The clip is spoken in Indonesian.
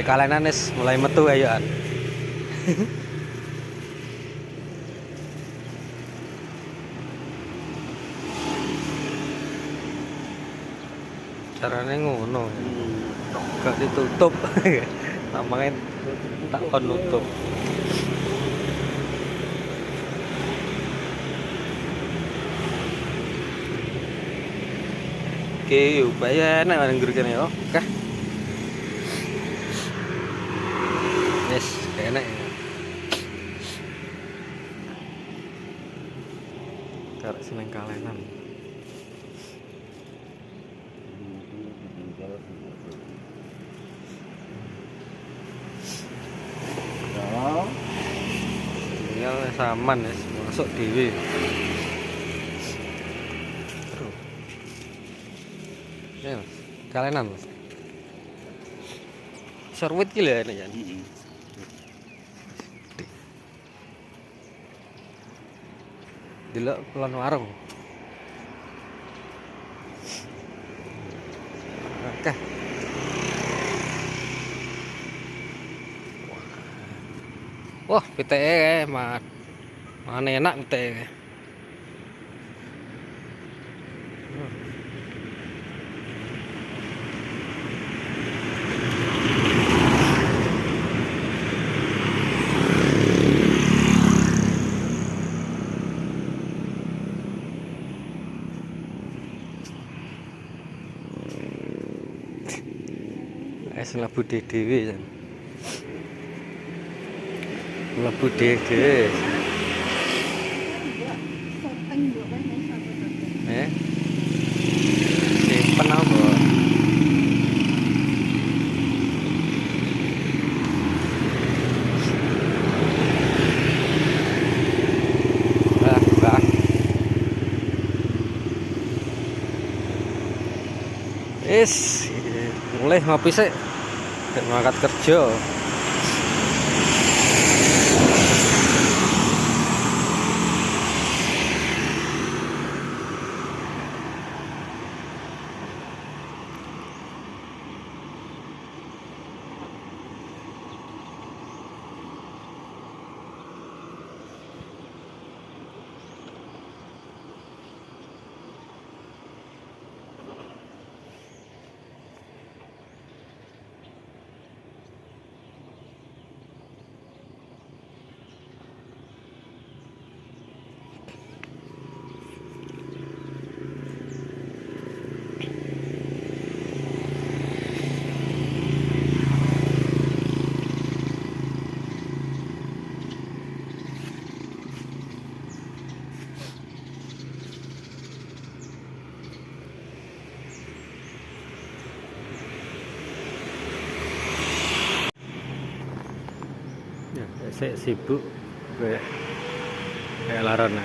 kalenan wis mulai metu ayoan. Carane ngono. Gak ditutup. Namanya tak kon nutup. Oke, yuk bayar enak nang ngger kene yo. Oke. Yes, enak ya. Karek seneng kalenan. Tinggal saman ya, masuk dewe. Ya, Mas. Kalenan, Mas. Serwit ki lho enak ya. Delok kulon warung. Oke. Wah, PTE mana enak PTE. Es mlebu dhewe jan. Mlebu dhewe. Simpen apa? Bah. Mulai ngopi sih. Berangkat kerja. Ya, saya sibuk kayak laran.